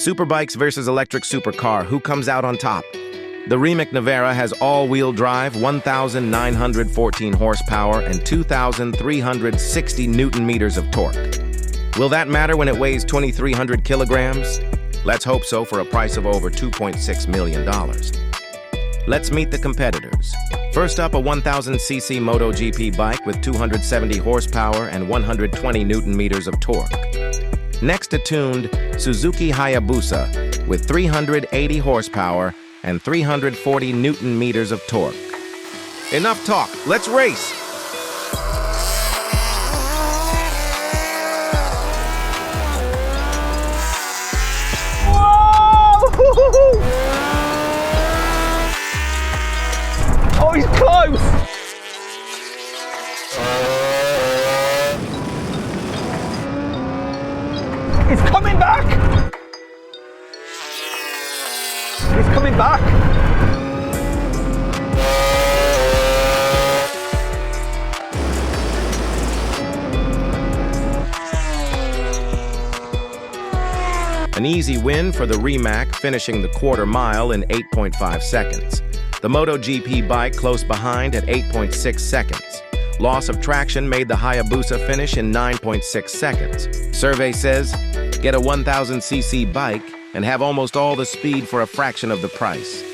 Superbikes versus electric supercar, who comes out on top? The Rimac Navara has all-wheel drive, 1,914 horsepower, and 2,360 newton-meters of torque. Will that matter when it weighs 2,300 kilograms? Let's hope so for a price of over $2.6 million. Let's meet the competitors. First up, a 1,000cc MotoGP bike with 270 horsepower and 120 newton-meters of torque. Next, a tuned Suzuki Hayabusa with 380 horsepower and 340 newton-meters of torque. Enough talk, let's race! Whoa! Oh, he's close! He's coming back! He's coming back! An easy win for the Rimac, finishing the quarter mile in 8.5 seconds. The MotoGP bike close behind at 8.6 seconds. Loss of traction made the Hayabusa finish in 9.6 seconds. Survey says, get a 1,000cc bike and have almost all the speed for a fraction of the price.